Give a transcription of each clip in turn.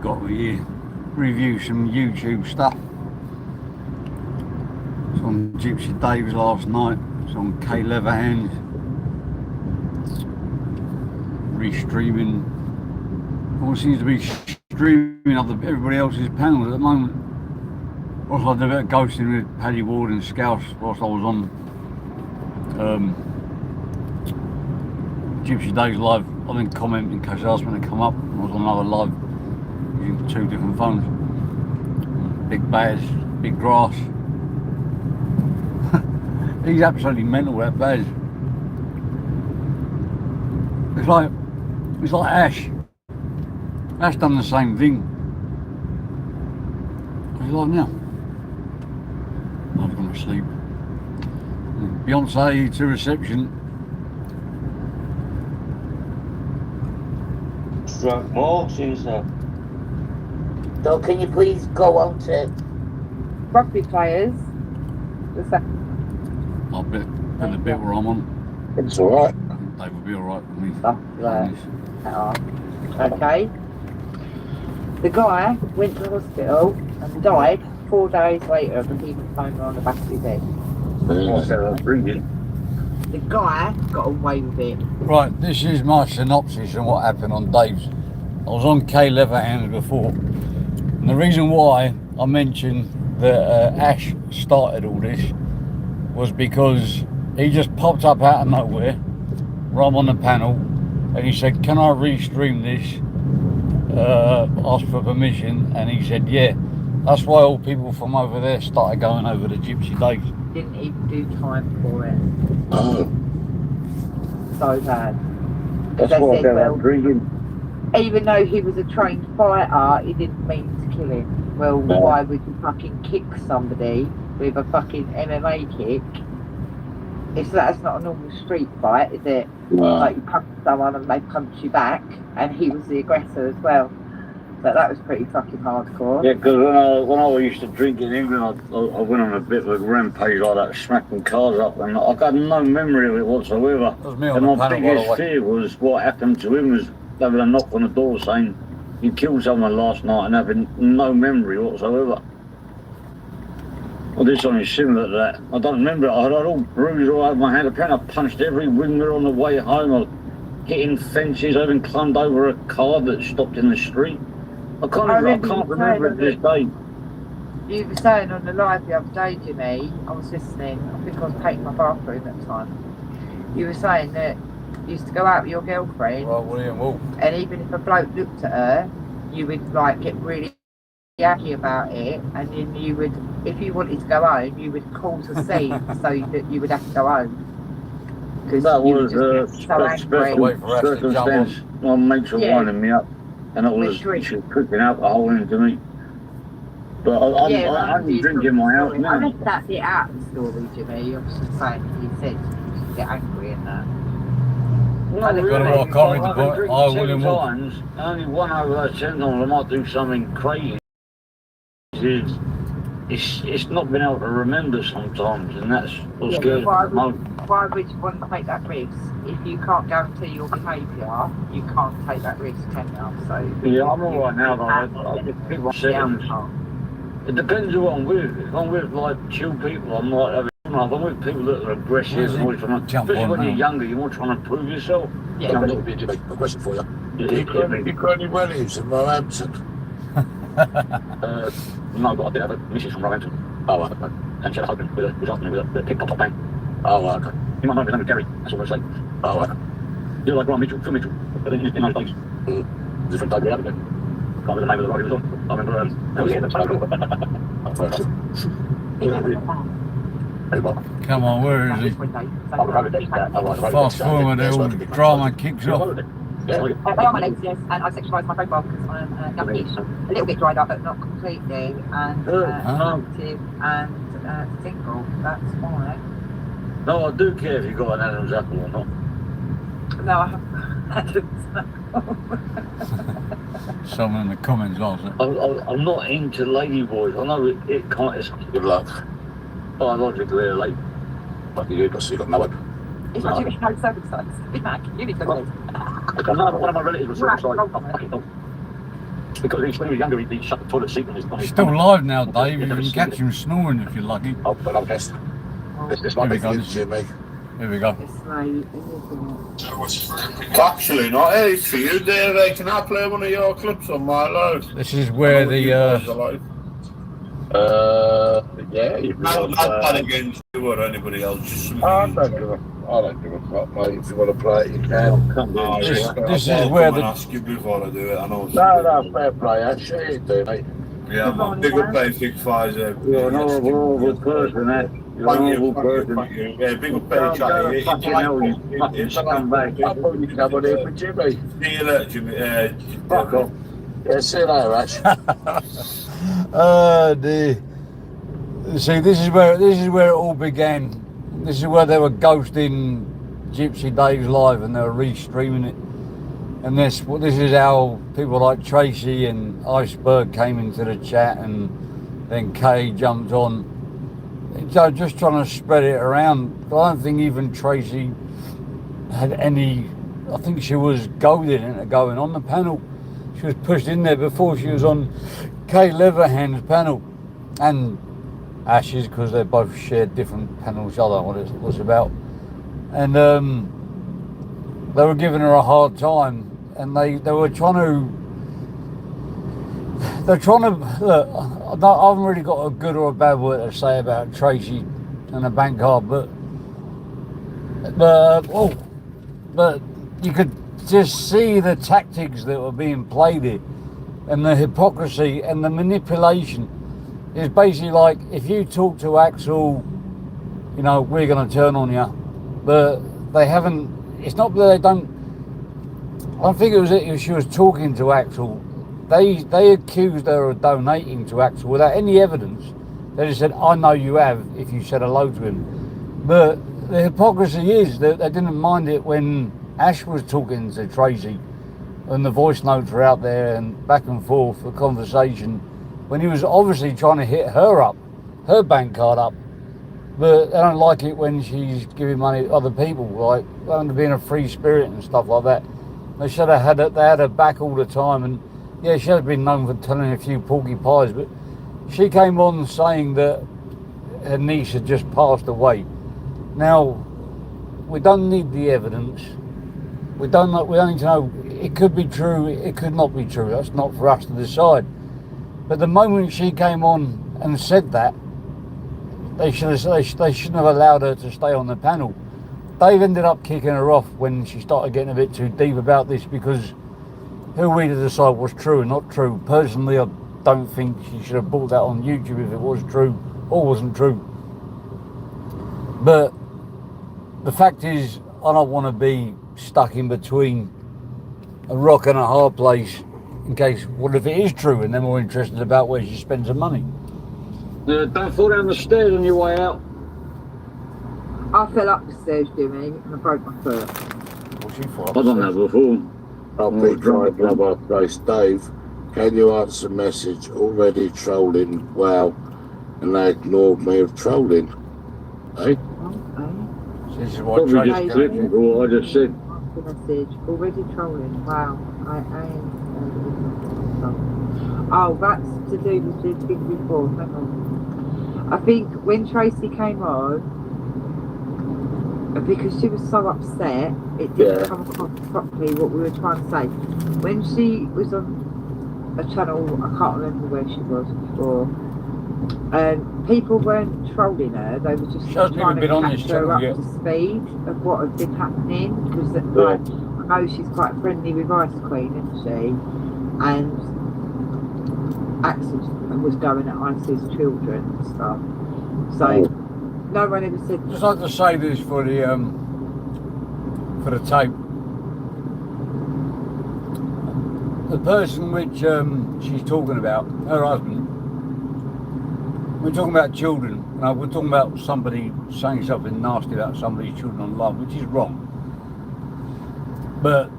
got here, review some YouTube stuff. It's on Gypsy Dave's last night. It's on K Leatherhand. Restreaming. All seems to be streaming up everybody else's panels at the moment. Also, I did a bit of ghosting with Paddy Ward and Scouse whilst I was on Gypsy Dave's live. I didn't comment in case they asked me to come up. I was on another live using 2 different phones. Big Baz, Big Grass. He's absolutely mental, that Baz. It's like Ash. Ash done the same thing. What's he like now? I've gone to sleep. Beyonce to reception. Struck more since So can you please go on to rugby players? I'll bet the bit where I'm on. It's alright. Dave will be alright with me. Okay. The guy went to hospital and died 4 days later of a hematoma on the back of his head. The guy got away with it. Right, this is my synopsis on what happened on Dave's. I was on K Leatherhands before, and the reason why I mentioned that Ash started all this was because he just popped up out of nowhere, right on the panel, and he said, "Can I restream this?" Asked for permission, and he said, "Yeah." That's why all people from over there started going over to Gypsy Dave's. Didn't even do time for it. Oh, So bad. That's They why said, they're well, drinking. even though he was a trained fighter, he didn't mean to kill him. Well, No. why would you fucking kick somebody with a fucking MMA kick? That's not a normal street fight, is it? Like you punch someone and they punch you back, and he was the aggressor as well. But that was pretty fucking hardcore. Yeah, because when I used to drink in England, I went on a bit of a rampage like that, smacking cars up, and I got no memory of it whatsoever. That was me on And the my panel, by the biggest way. fear was what happened to him was having a knock on the door saying you killed someone last night and having no memory whatsoever. Well, this one is similar to that. I don't remember it. I had all bruises all over my hand. Apparently I punched every windmill on the way home. I was hitting fences. I even climbed over a car that stopped in the street. I can't remember it to this day. You were saying on the live the other day, Jimmy, I was listening, I think I was painting my bathroom at the time. You were saying that you used to go out with your girlfriend, Right, William Wolf. and even if a bloke looked at her, you would like get really yucky about it, and then you would, if you wanted to go home, you would cause a scene so that you would have to go home. Because That you was would just get so angry. Wait for us to jump circumstance. My mates were Yeah. winding me up, and it was she was cooking alcohol into me. But I'm drinking in my house I now. left that bit out of the story, Jimmy. I was just saying, you said you get angry in that. Well, I think- really, I can't read the I've been point. drinking I 10 William Wolf. times, only one over those 10 times I might do something crazy. It's not been able to remember sometimes, and that's what scares me the most. Why would you want to take that risk? If you can't guarantee your behaviour, you can't take that risk, can you? So Yeah, I'm alright now, though. I pick my settings. It depends who I'm with. If I'm with like chill people, I'm like having fun. If I'm with people that are aggressive and always trying to, especially when you're younger, you're more trying to prove yourself. Yeah. a little bit of a question for you. Yeah, You got any relatives in Roehampton? No, but I did have a missus from Roehampton, Oh, okay. and she had a husband with a big pop bang. Oh, okay. You might know his name was Gary, that's what I say. Oh, okay. You're like Ron Mitchell, Phil Mitchell, but then in those days, Different day we have again. can't remember the name of the road he was on. I remember, that was it. Come on, where is he? Fast forward, the old drama kicks off. They are my legs, yes, and I sexualise my profile because I'm youngish, a little bit dried up, but not completely, and active and single. That's why. No, I do care if you got an Adam's apple or not. No, I haven't. Someone in the comments also. I'm not into lady boys. I know it can't. It's Good luck. biologically they're late. Lucky you, because you got no one. It's not Jewish, no circumcised. Big Mac, you need to go. One of my relatives was circumcised. because when he was younger, he shut the toilet seat on his He's still alive now, Dave. You can catch him snoring if you're lucky. Oh, but I guess it's Here like we go. Jimmy. Here we go. It's like, isn't it? Actually, not hey, for you there. Can I play one of your clips on my load? This is where the Yeah, you Not bad against you or anybody else. Just I don't give a fuck, mate. If you want to play it, you can. Come on. this is where the ask you before I do it. I know. No, fair play. Actually, you do, mate. Yeah, I'm a bigger basic Pfizer. You're an horrible person, eh? You're an horrible person. Yeah, big up pay chat. Fucking hell, you fucking scumbag. I thought you come on here for Jimmy. See you later, Jimmy. Fuck off. Yeah, see you later, Ash. oh dear. See, this is where it all began. This is where they were ghosting Gypsy Dave's live and they were restreaming it. And this is how people like Tracy and Iceberg came into the chat, and then Kay jumped on. So just trying to spread it around. I don't think even Tracy had any. I think she was goaded into going on the panel. She was pushed in there before she was on Kay Leatherhand's panel, and Ash's, because they both shared different panels. I don't know what it was about, and they were giving her a hard time, and they were trying to look. I haven't really got a good or a bad word to say about Tracy and the bank card, but you could just see the tactics that were being played here, and the hypocrisy and the manipulation. It's basically like, if you talk to Axel, you know, we're going to turn on you, but they haven't. It's not that they don't. I don't think it was if she was talking to Axel. They accused her of donating to Axel without any evidence. They just said, I know you have, if you said hello to him. But the hypocrisy is that they didn't mind it when Ash was talking to Tracy and the voice notes were out there and back and forth, the conversation, when he was obviously trying to hit her up, her bank card up. But they don't like it when she's giving money to other people, like going to being a free spirit and stuff like that. They should have had they had her back all the time, and yeah, she has been known for telling a few porky pies, but she came on saying that her niece had just passed away. Now, we don't need the evidence. We don't need to know. It could be true, it could not be true. That's not for us to decide. But the moment she came on and said that, they shouldn't have allowed her to stay on the panel. Dave ended up kicking her off when she started getting a bit too deep about this, because who are we to decide what's true and not true? Personally, I don't think she should have brought that on YouTube if it was true or wasn't true. But the fact is, I don't want to be stuck in between a rock and a hard place in case, what if it is true and they're more interested about where she spends her money? Don't fall down the stairs on your way out. I fell up the stairs, Jimmy, and I broke my foot. What's she for? I've done that before. I'll be trying to our place. Dave, can you answer message? Already trolling. Wow. And they ignored me of trolling. Eh? Okay. This is what Probably Tracy just clipping for what I just said. The message. Already trolling. Wow. I am. Oh, that's to do with the thing before. Hang on. I think when Tracy came on, because she was so upset, it didn't come across properly what we were trying to say. When she was on a channel, I can't remember where she was before, people weren't trolling her, they were just trying to catch her up to speed of what had been happening, because like, I know she's quite friendly with Ice Queen, isn't she? And Axel was going at Ice's children and stuff. So no one ever said. Just like to say this for the tape. The person which she's talking about, her husband. We're talking about children. We're talking about somebody saying something nasty about somebody's children on live, which is wrong. But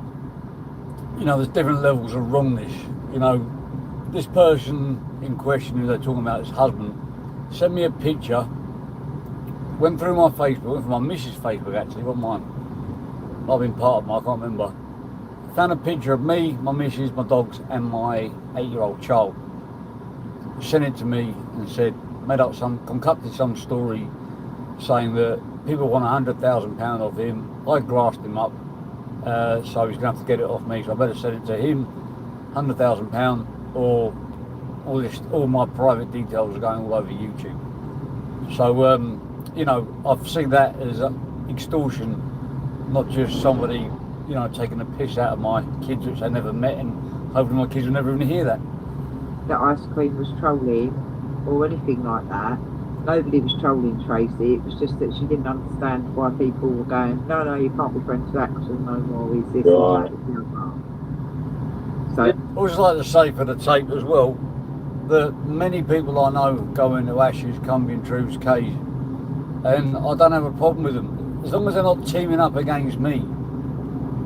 you know, there's different levels of wrongness. You know, this person in question who they're talking about, his husband, sent me a picture. Went through my Facebook, went through my missus' Facebook actually, not mine. I've been part of my, I can't remember, found a picture of me, my missus, my dogs, and my 8-year-old child. Sent it to me and said, concocted some story saying that people want £100,000 off him. I grassed him up, so he's going to have to get it off me. So I better send it to him, £100,000, or all my private details are going all over YouTube. So, you know, I've seen that as extortion, not just somebody, you know, taking a piss out of my kids, which they never met, and hopefully my kids will never even hear that. That ice cream was trolling or anything like that. Nobody was trolling Tracy. It was just that she didn't understand why people were going, no, you can't be friends with Axel no more. He's this and that. So I always like to say for the tape as well that many people I know go into Ash's, Cumbia and Truth's cage, and I don't have a problem with them. As long as they're not teaming up against me,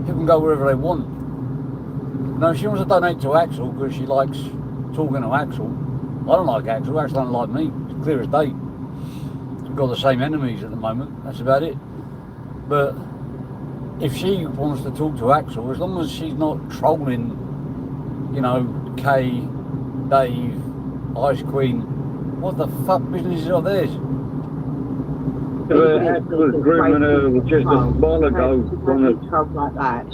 people can go wherever they want. Now, if she wants to donate to Axel because she likes talking to Axel, I don't like Axel. Axel don't like me. It's clear as day. We've got the same enemies at the moment. That's about it. But if she wants to talk to Axel, as long as she's not trolling, you know, Kay, Dave, Ice Queen, what the fuck business is of theirs? Axel was grooming her just a while ago. Troll like that.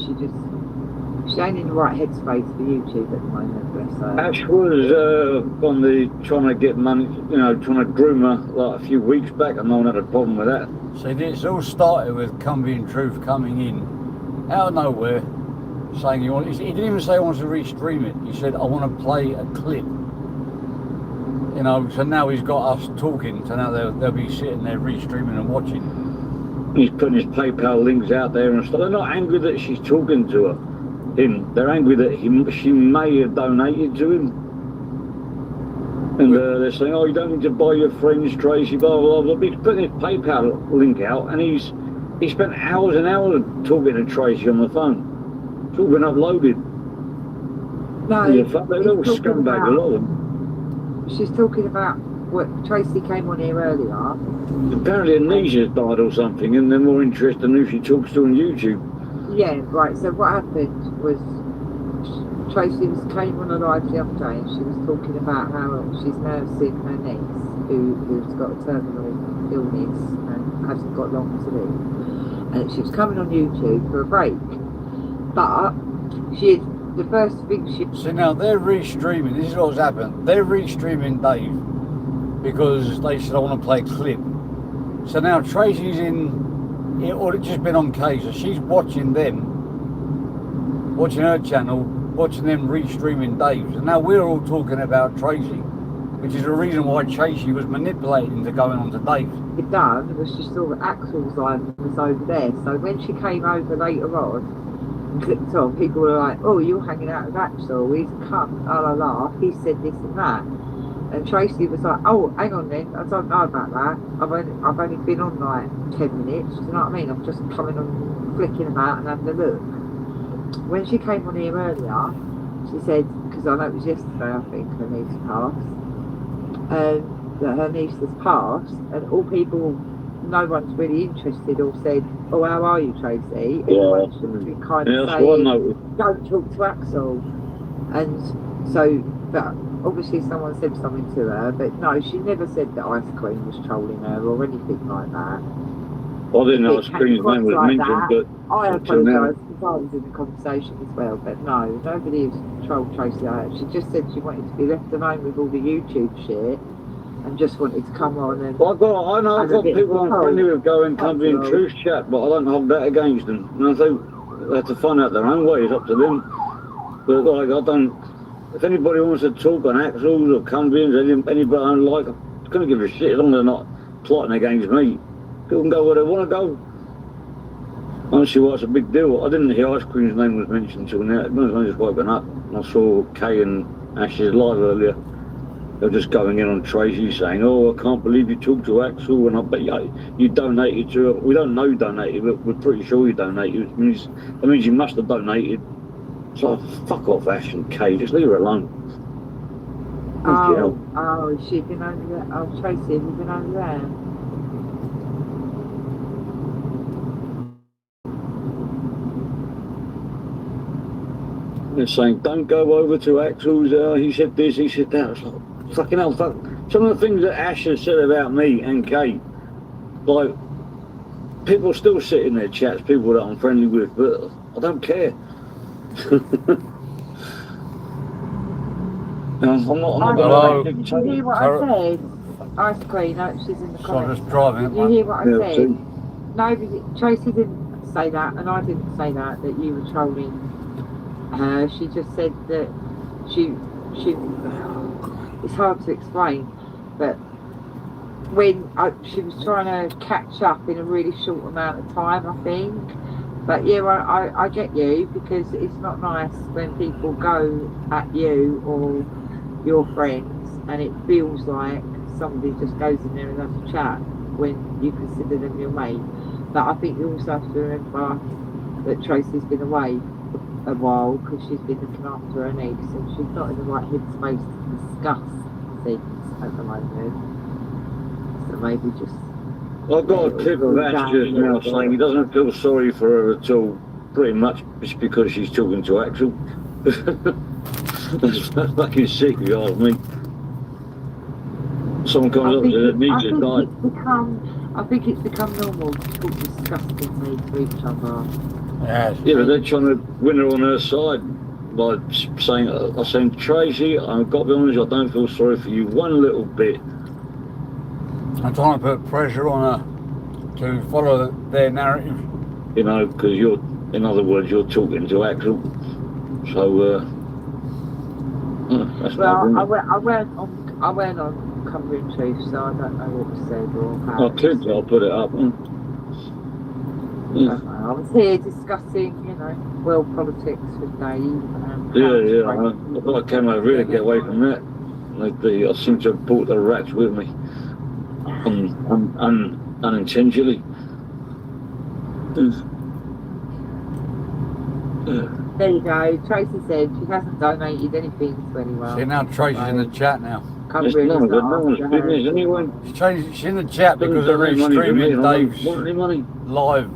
She ain't in the right headspace for YouTube at the moment, bless her. Ash was trying to get money, you know, trying to groom her like a few weeks back, and no one had a problem with that. See, it's all started with Cumbia and Truth coming in out of nowhere, saying he didn't even say he wants to restream it. He said, I want to play a clip. You know, so now he's got us talking, so now they'll be sitting there restreaming and watching. He's putting his PayPal links out there and stuff. They're not angry that she's talking to him. They're angry that she may have donated to him. And they're saying, oh, you don't need to buy your friends, Tracy, blah, blah, blah. He's putting his PayPal link out, and he spent hours and hours talking to Tracy on the phone. It's all been uploaded. No, they're all scumbags, a lot of them. She's talking about what Tracy came on here earlier. Apparently Amnesia's died or something, and they're more interested in who she talks to on YouTube. Yeah, right. So what happened was Tracy came on a live the other day, and she was talking about how she's nursing her niece, who's got a terminal illness and hasn't got long to live. And she was coming on YouTube for a break, but the first thing she... So now they're restreaming, this is what's happened, they're restreaming Dave because they said I want to play a clip. So now Tracy's or it's just been on Kay, so she's watching them, watching her channel, watching them restreaming Dave's, and now we're all talking about Tracy, which is the reason why Tracy was manipulating to going on to Dave's. It done was she saw that Axel's line was over there, so when she came over later on, clicked on, people were like, oh, you're hanging out with Axel, he's a cunt, la la la, he said this and that. And Tracy was like, oh, hang on then, I don't know about that, I've only been on like 10 minutes, do you know what I mean? I'm just coming on, flicking about and having a look. When she came on here earlier, she said, because I know it was yesterday, I think, her niece passed, that her niece has passed, and all people, no one's really interested or said, oh, how are you, Tracy? Everyone's just kind of saying, don't talk to Axel. And so, but obviously someone said something to her, but no, she never said that Ice Cream was trolling her or anything like that. I didn't know Ice Cream's name was mentioned, but... I apologise because I was in the conversation as well, but no, nobody has trolled Tracy like that. She just said she wanted to be left alone with all the YouTube shit and just wanted to come on and... Well, I know I've got people I'm friendly with going Cumbia and Truth chat, but I don't hold that against them. And I think they have to find out their own way, it's up to them. But like, I don't... If anybody wants to talk on Axels or Cumbians, anybody I don't like, I'm going to give a shit as long as they're not plotting against me. People can go where they want to go. I don't see why it's a big deal. I didn't hear Ice Cream's name was mentioned until now. I just woken up and I saw Kay and Ash's live earlier. They're just going in on Tracy saying, oh, I can't believe you talked to Axel, and I bet you donated to her. We don't know you donated, but we're pretty sure you donated. That means you must have donated. So fuck off, Ash and Kay, just leave her alone. Oh, has she been over there? Oh, Tracy, have you been over there? They're saying, don't go over to Axel's, he said this, he said that. I was like, fucking hell, fuck. Some of the things that Ash has said about me and Kate, like, people still sit in their chats, people that I'm friendly with, but I don't care. I'm not Hello. going to Did you hear what I said? Ice cream, no, she's in the So I'm comments. just driving Did it, you mate. hear what I Yeah, said? Nobody, Tracy didn't say that, and I didn't say that you were trolling her. She just said that she, it's hard to explain, but when she was trying to catch up in a really short amount of time, I think. But yeah, I get you, because it's not nice when people go at you or your friends and it feels like somebody just goes in there and has a chat when you consider them your mate. But I think you also have to remember that Tracy's been away a while because she's been looking after her niece and she's not in the right headspace to discuss things at the moment. So maybe just... I've got a clip of Ash just now saying he doesn't feel sorry for her at all, pretty much just because she's talking to Axel. That's fucking sick, if you ask me. Someone comes up and says, need to die. I think it's become normal to talk disgustingly to each other. Yes. Yeah, but they're trying to win her on her side by saying, Tracy, I've got to be honest, I don't feel sorry for you one little bit. I'm trying to put pressure on her to follow their narrative. You know, because you're, in other words, you're talking to Axel. So, that's well, I went on Cumbrian Truth, so I don't know what was said or how. I'll put it up. I was here discussing, world politics with Dave. I thought I came over here to get away from that. I seem to have brought the rats with me, unintentionally. There you go. Tracy said she hasn't donated anything to anyone. See, now Tracy's in the chat now. It's none of one's business anyway. She's in the chat because they're restreaming Dave's money. live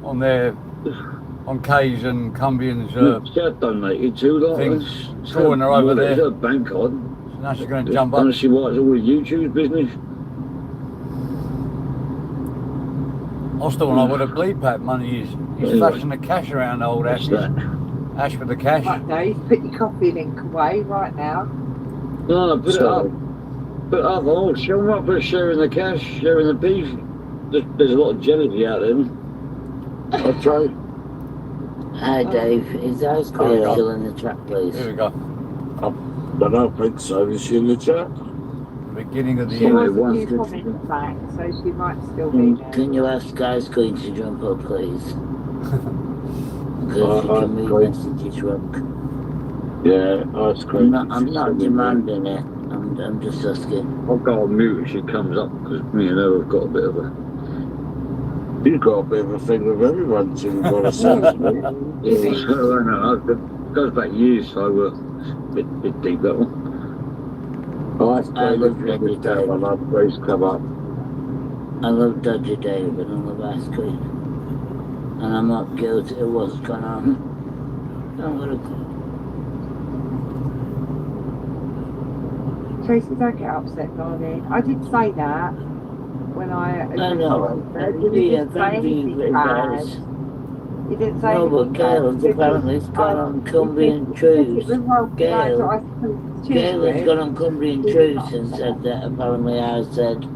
on Kay's and Cumbian's She's donated to things, drawing her over there. It's her bank card. So now she's going to jump up. Don't see why it's all YouTube's business. I still don't know what a bleed pack money is. He's flashing the cash around the old Ash. Ash with the cash. Right, Dave, put your coffee link away right now. No, put it up. Put it up. Oh, show them up for sharing the cash, sharing the beef. There's a lot of jealousy out there. I'll try. Hi Dave, is Ice Cream still in the chat, please? Here we go. I don't think so. Is she in the chat? The beginning of the She year. was a few comments back, so she might still be there. Can you ask Ice Cream to jump up, please? Because you can read messages wrong. Yeah, Ice Cream. I'm not demanding it. I'm just asking. I'll go on mute if she comes up because me and her have got a bit of a. You've got a bit of a thing with everyone till you've got a sense of it. It goes back years, so it's a bit deep that one. Ice Cream is every day when I please come up. I love Dodgy Dave and I love Ice Cream. And I'm not guilty of what's going on. I'm gonna... Tracy, don't get upset, darling. I did say that when I know. You didn't say anything bad. You didn't say No, but anything Gail's apparently has gone on Cumbrian Truths. Gail has gone on Cumbrian Truths and said that apparently I said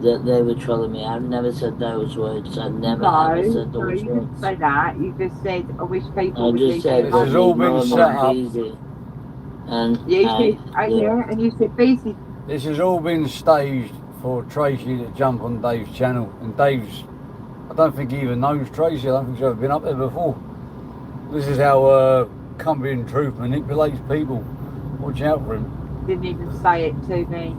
that they were trolling me. I've never said those words. I've never ever said those words. You didn't say that. You just said, I wish people would just said this has all been set up. Easy. And you and you said Beezy. This has all been staged for Tracy to jump on Dave's channel, and Dave's, I don't think he even knows Tracy. I don't think she's ever been up there before. This is how Cumbrian Truth manipulates people. Watch out for him. Didn't even say it to me.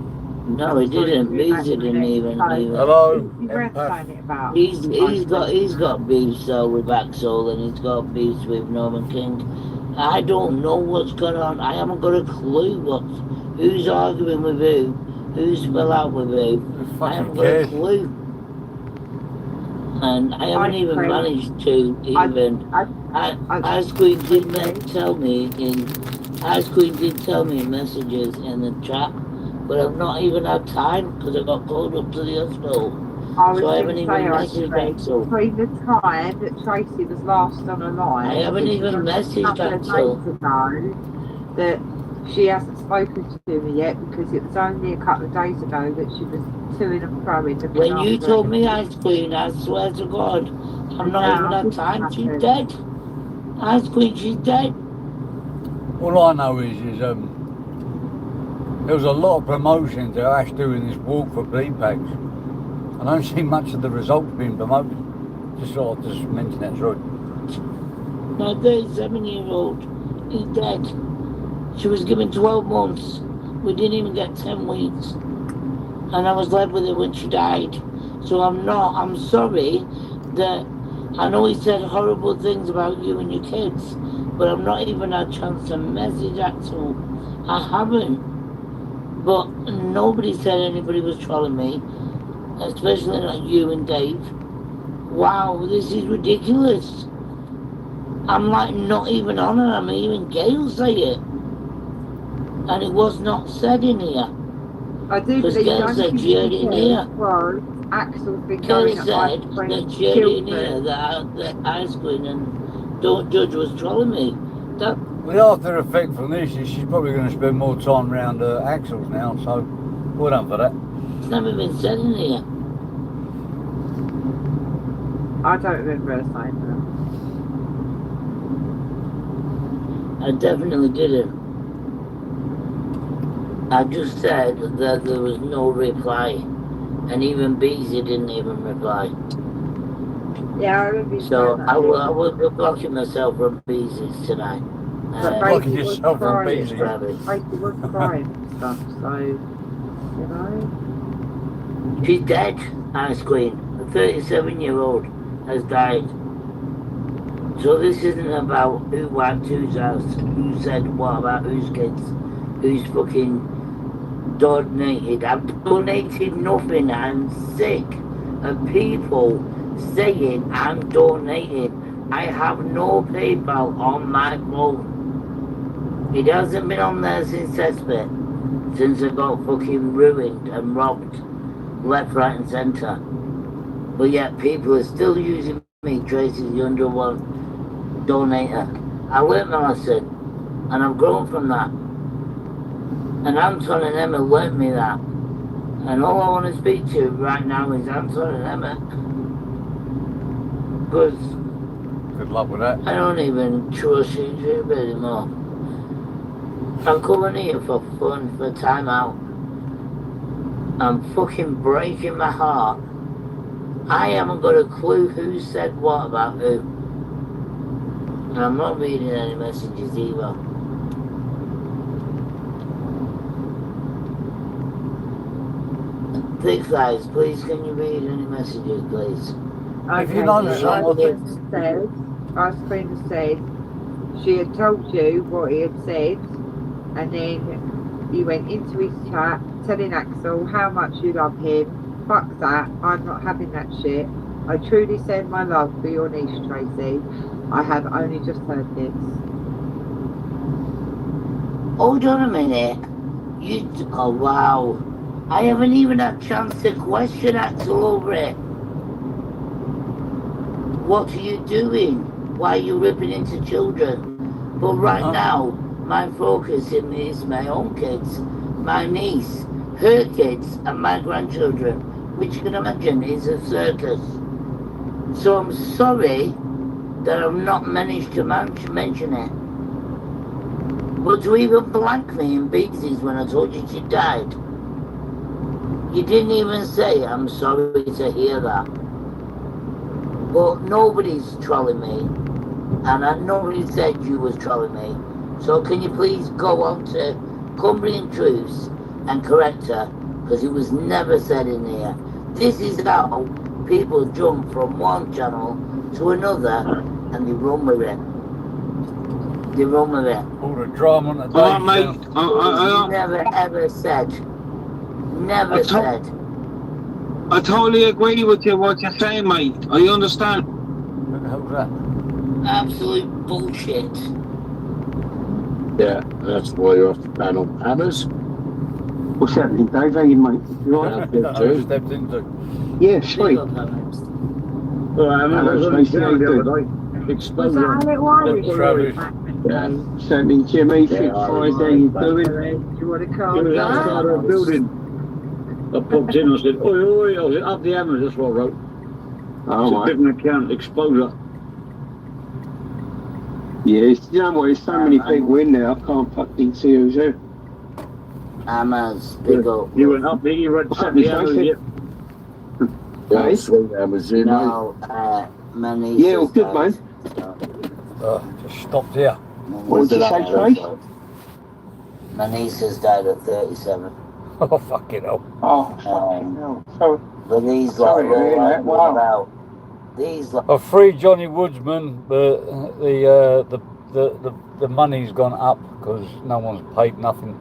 no, he didn't. Beezy didn't even. Hello. You weren't saying it about. He's got beefs though with Axel, and he's got beefs with Norman King. I don't know what's going on. I haven't got a clue who's arguing with who's fell out with who. I haven't got a clue. And I haven't even managed to even Ice Queen did tell me in messages in the chat, but I've not even had time because I got called up to the hospital. I was So I going haven't to say, even messaged Axel. between the time that Tracy was last on a line, I haven't even messaged Axel. Ago, that she hasn't spoken to me yet because it was only a couple of days ago that she was toing and froing. When you told me Ice Queen, I swear to God, I'm not even had time. She's dead. Ice Queen, she's dead. All I know is there was a lot of promotion to Ash doing this walk for BPACs. I don't see much of the results being promoted. Just sort of just mention that through. My 37-year-old is dead. She was given 12 months. We didn't even get 10 weeks. And I was left with her when she died. So I'm sorry that I know he said horrible things about you and your kids, but I've not even had a chance to message Axel. I haven't. But nobody said anybody was trolling me, especially not you and Dave. Wow, this is ridiculous. I'm like not even on it. I'm even Gail say it. And it was not said in here. I do because believe Gail said she heard it in here. was Axel's been Gail going said at that she heard it in here that Ice Queen and Don't Judge was trolling me. That The after effect from this is she's probably going to spend more time around Axel's now, so well done for that. it's never been said in here. I don't remember her saying I definitely didn't. I just said that there was no reply, and even Beezy didn't even reply. that. Yeah, I remember you So saying that. I will be blocking myself from Beezy's tonight. But Blocking Basie was yourself from crying. Beezy. Basie was crying and stuff, so, you know. She's dead, Ice Queen. A 37-year-old has died. So this isn't about who wiped whose house, who said what about whose kids, who's fucking donated. I've donated nothing. I'm sick of people saying I'm donating. I have no PayPal on my phone. It hasn't been on there since Cesspit, since I got fucking ruined and robbed left, right and centre. But yet people are still using me, Tracy's the under one donator. I learnt my lesson and I've grown from that. And Anton and Emma learnt me that. And all I want to speak to right now is Anton and Emma. Because Good luck with that. I don't even trust YouTube anymore. I'm coming here for fun, for time out. I'm fucking breaking my heart. I haven't got a clue who said what about who. And I'm not reading any messages either. Thick Thighs, please can you read any messages, please? If you know someone Ice Queen said she had told you what he had said, and then you went into his chat telling Axel how much you love him. Fuck that, I'm not having that shit. I truly send my love for your niece, Tracy. I have only just heard this. Hold on a minute. Oh wow. I haven't even had a chance to question Axel over it. What are you doing? Why are you ripping into children? But right now, my focus is my own kids, my niece, her kids, and my grandchildren, which you can imagine is a circus. So I'm sorry that I've not managed to mention it. But to even blank me in Beezy's when I told you she died, you didn't even say, I'm sorry to hear that. But nobody's trolling me, and nobody said you was trolling me. So can you please go on to Cumbrian Truths and correct her, because it was never said in here. This is how people jump from one channel to another, and they run with it. They run with it. all the drama on the day. Alright, mate. Never ever said. Never said. I totally agree with you what you're saying, mate. I understand. What the hell's that? Absolute bullshit. Yeah, that's why you have to ban on hammers. What's happening, Dave? How you, mate? You all right? I stepped into. Yeah, Big sweet. up, Hammers. Well, I was on Tracy, the how you the doing? other day. Was Exposure. that a little Irish Travis. backman? So, I mean, Jimmy, Yeah, Fit I Fries, how remember you that. doing? Do you want to He calm was down? outside our building. I popped in, I said, oi, oi, I was up the hammers, that's what I wrote. Oh, It's a right. different account, exposure. Yeah, you know what, there's so many people in there, I can't fucking see who's who. Hammers, big up. You went up there, you read What's up happening, the hammers, Tracy? yep. Yeah, Hey? sweet hammers, you know. No, my niece Yeah, well, is good, dead, man. so- Just stopped here. What did you say, Trace? My niece has died at 37. Oh, fucking hell. Oh, fucking hell. So, But these Sorry lot to hear all that, wow. about. These lot. I freed Johnny Woodsman, but the money's gone up because no one's paid nothing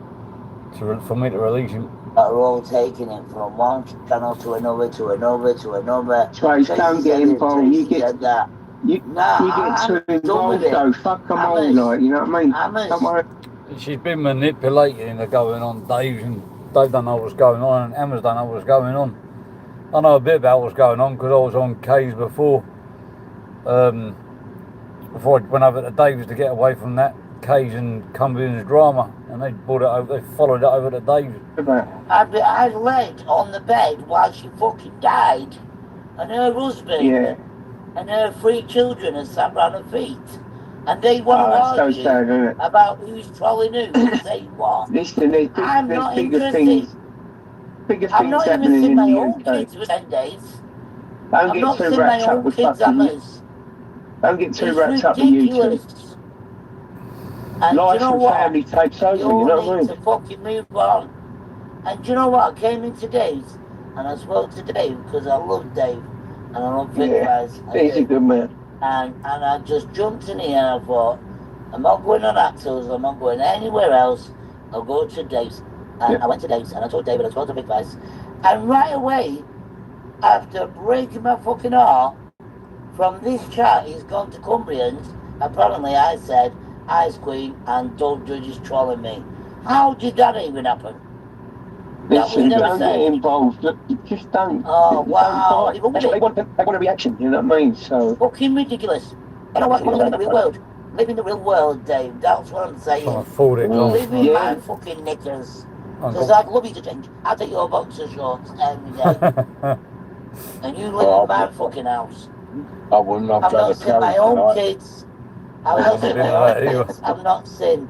for me to release him. Are all taking it from one channel to another to another to another. Trace, don't get involved. You get that. you get too involved though. Fuck them all, like, you know what I mean? Don't worry. She's been manipulating into going on Dave, and Dave don't know what's going on, and Emma's don't know what's going on. I know a bit about what's going on because I was on K's before. Before I went over to Dave's to get away from that K's and Cumberland's drama, and they brought it over. They followed it over to Dave's. I laid on the bed while she fucking died, and her husband and her 3 children are sat round her feet, and they want to argue about who's trolling who. Say what? Listen, there's bigger things. Bigger I'm things not even happening seeing in my the own UK. kids for 10 days. Don't I'm get not too seeing my wrapped up own with kids' fucking. hammers. Don't get too It's wrapped up with YouTube. ridiculous. And Life you know and what? family takes over, You you know all what I need mean? to fucking move on. And do you know what? I came in today and I spoke to Dave because I love Dave and I love Big Guys. He's a good man. And I just jumped in here and I thought, I'm not going on Axel's, I'm not going anywhere else. I'll go to Dave's. And I went to Dave's and I told David I spoke to Big Guys. And right away, after breaking my fucking heart, from this chat he's gone to Cumbrians. Apparently I said, Ice Queen and Don't Judge is trolling me. How did that even happen? Listen, don't get involved. Look, just don't. Oh, wow. Don't fight. They want a reaction, you know what I mean? So. Fucking ridiculous. You know what? Live in the real world. Live in the real world, Dave. That's what I'm saying. Can't afford it, John. Live in my fucking knickers. Because I'd love you to change. I'll take your boxer shorts every day. And you live in my fucking house. I wouldn't have I'm not seeing my own kids. I'm not seeing my own kids. I'm not seeing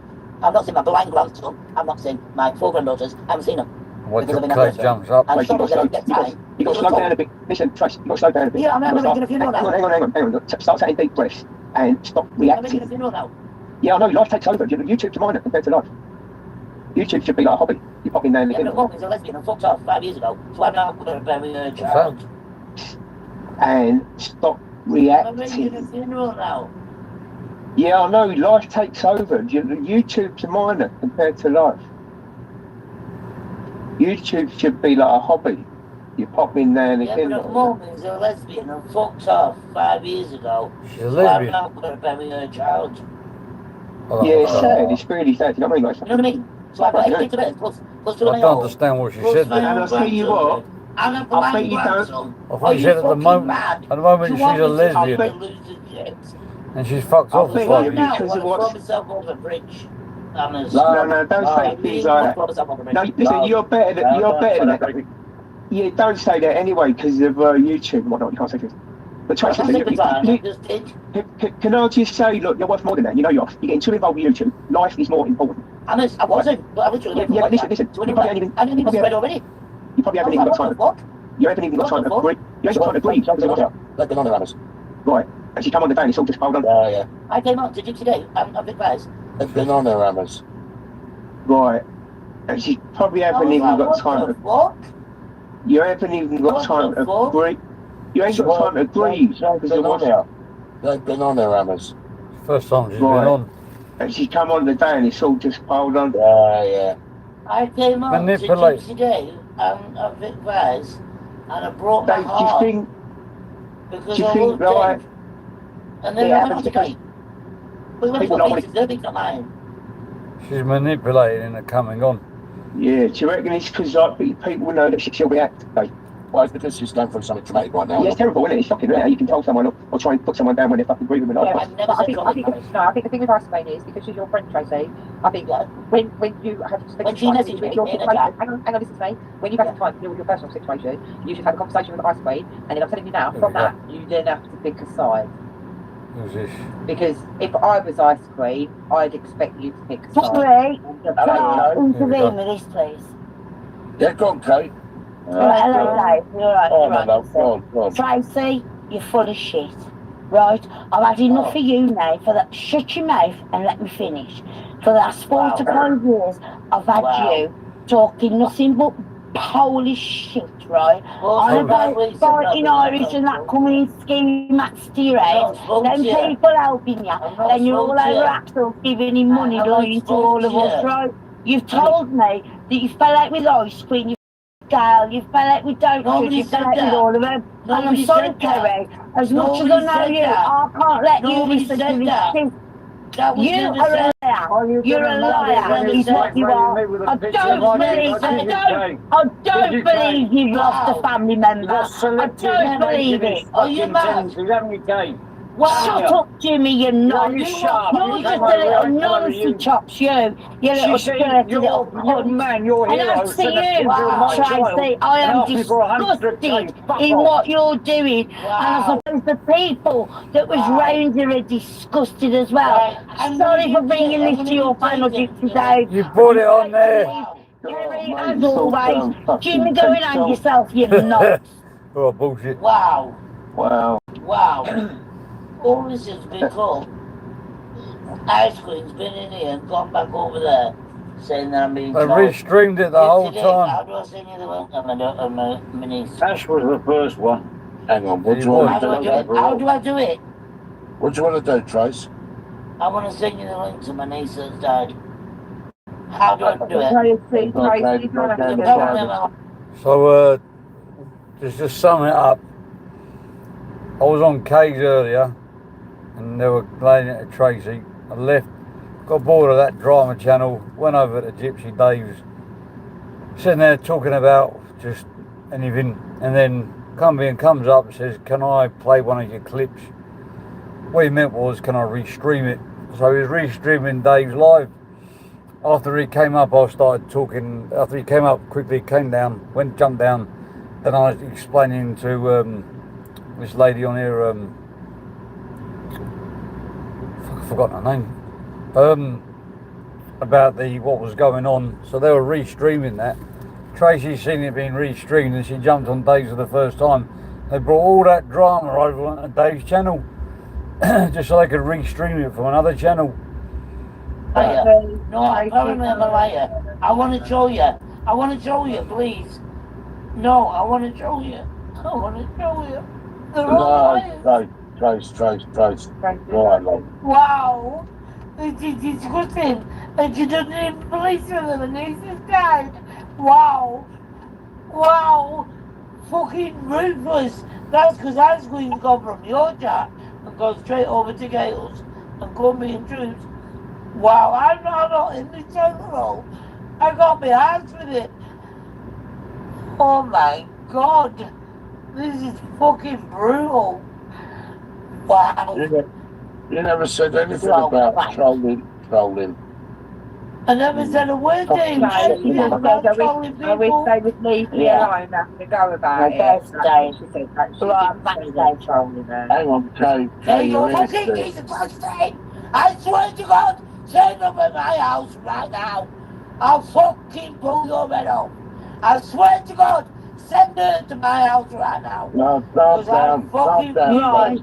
my blind grandson. I'm not seeing my 4 granddaughters. I haven't seen them. What your kid jumps up. You've got to slow down a bit. Listen, Trace, you've got to slow down a bit. Yeah, I'm making a funeral now. Hang on. Start taking deep breaths and stop I'm making a reacting. funeral now. Yeah, I know, life takes over. YouTube's a minor compared to life. YouTube should be like a hobby. You pop in there and Yeah, but Morgan's a lesbian and fucked off 5 years ago. So I'm not going to bury her child. And stop I'm making a reacting. funeral now. Yeah, I know, life takes over. YouTube's a minor compared to life. YouTube should be like a hobby. You pop in there and Yeah, again. but Morgan's a lesbian and fucked off 5 years ago. She's a So I'm lesbian. not going to bury her child. Yeah, it's sad. It's really sad. You know what I mean? Like, You know what I mean? So I've got 8 kids to bed, plus 2 I don't understand what she said And there. I'll tell you what, I'm a I bet you don't. grandson. I thought you said at the moment she's a lesbian and she's fucked off for 5 Right years. now, I Because want of to what- throw myself over a bridge. No, don't say things like that. No, listen, you're better than that. Yeah, don't say that anyway because of YouTube and whatnot. You can't say things. But Tracy, can I just say, look, you're worth more than that. You know you're getting too involved with YouTube. Life is more important. I wasn't, but I literally Yeah, listen. You probably haven't even got time. You haven't even got time to agree. You haven't got time to agree. Let them on the runners. Right. And she come on the van, it's all just piled on. Yeah. I came out to gym today. I'm a bit biased. Let them on the runners. Right. And she probably haven't even got time to. What? You haven't even got time to agree. You ain't got time to agree because of what's out. They've been on their runners. First time she's been on. And she come on the van, it's all just piled on. Yeah. I came out to Manipulate. gym today. I'm a bit biased. And I brought my Dave, heart do you because think I love like Dave. And then I went out to Dave. We went people for not pizza, they're big mine. She's manipulating and coming on. Yeah, do you reckon it's because like people know that she'll react? Like, Well, it's because she's going through something traumatic right now. yeah, it's terrible, isn't it? It's shocking, isn't it? How you can tell someone or try and put someone down when they're fucking breathing. Yeah, I've never but I said think, something no, I think the thing with Ice Queen is because she's your friend, Tracy. I think when you have spent When she time messaged with me your in a situation, chat. hang on, listen to me. When you've had some time to deal with your personal situation, you should have a conversation with Ice Queen, and then I'm telling you now, from that, you then have to pick a side. Who's this? Because if I was Ice Queen, I'd expect you to pick a side. Sorry, can I Here we go. intervene with this, please? Yeah, go on, Kate. Right, hello, Dave. You're right. Oh, You're my right. love, go on, go on. Tracy, you're full of shit. Right? I've had enough of you now. For that, shut your mouth and let me finish. For the last 4 to 5 years, I've had you talking nothing but Polish shit, right? On about fighting Irish and that coming in scheme mats to your head. Then people helping you. Then you're all over Axel giving him money, lying to all of us, right? You've told me that you fell out with Ice Queen, you Gail, you fell out with Don't you fell out with all of them. And I'm sorry, Kerry, as much as I know you, I can't let you listen to this shit. You are a liar. You're a liar, is what you are. I don't believe you've lost a family member. I don't believe it. Are you mad? Shut up, Jimmy, you're not. You're just a little nonsense chops, you little skirted little cunt. And as for you, Tracy, I am disgusted in what you're doing. And I suppose the people that was round you are disgusted as well. Sorry for bringing this to your panel today. You put it on there. Kerry, as always, Jimmy, go and hang yourself, you nuts. Oh, bullshit. Wow. wow. Wow. All this has become Ice Queen's been in here and gone back over there saying that I'm being They told. restreamed it the whole Yesterday, How time. do I send you the link? My niece. Ash was the first one. Hang on, what do you How want do I to do do? it? How do I do it? What do you want to do, Trace? I want to send you the link to my niece that's died. How do I do it? So, just sum it up. I was on K's earlier, and they were laying it to Tracy. I left, got bored of that drama channel, went over to Gypsy Dave's, sitting there talking about just anything, and then comes up and says, "Can I play one of your clips?" What he meant was, can I restream it? So he was restreaming Dave's live. After he came up, I started talking. After he came up, quickly came down, jumped down. Then I was explaining to this lady on here, I forgot her name, about what was going on. So they were restreaming that. Tracy's seen it being restreamed and she jumped on Dave's for the first time. They brought all that drama over onto Dave's channel just so they could restream it from another channel. No, I probably am a liar. I want to show you. I want to show you, please. No, I want to show you. I want to show you. They're all liars. Trace. Right, love. Wow. It's disgusting. And she doesn't even believe them. And niece has died. Wow. Wow. Fucking ruthless. That's because I was going to go from your chat and go straight over to Gale's and go me in truth. Wow, I'm not in the general. I got my hands with it. Oh my god. This is fucking brutal. Wow. You never said anything about trolling. I never said a word to him. I wish they would leave me alone having to go about it. She said that she didn't say they trolling her. Hang on, Kate. Hey, you fucking Jesus Christ, I swear to God, turn up at my house right now. I'll fucking pull your head off. I swear to God, send her to my house right now. No, calm down. Right.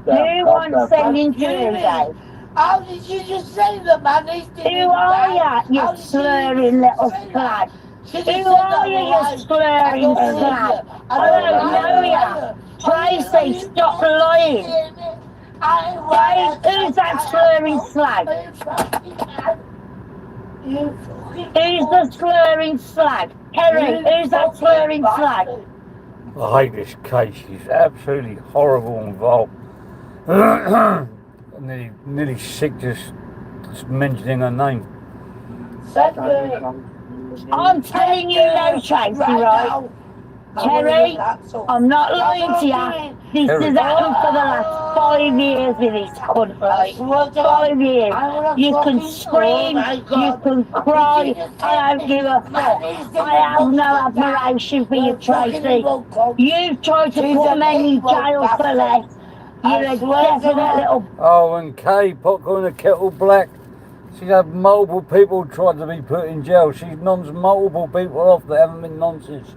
Who wants sending to who, Dave? How did you just say that, man? Who are you slurring little slag? Who are you slurring slag? I don't know you. Tracy, stop lying. Who's that slurring slag? Who's the slurring slag? Kerry, who's that slurring slag? I hate this case. She's absolutely horrible and vile. I'm nearly sick just mentioning her name. I'm telling you now, Tracy, right? Terry, I'm not lying to you. This has happened for the last 5 years with this cunt, right? 5 years. You can scream, you can cry, I don't give a fuck. I have no admiration for you, Tracy. You've tried to put men in jail for less. You're a definite little... Oh, and Kay, popcorn the kettle black. She's had multiple people try to be put in jail. She's nons multiple people off that haven't been nonsense,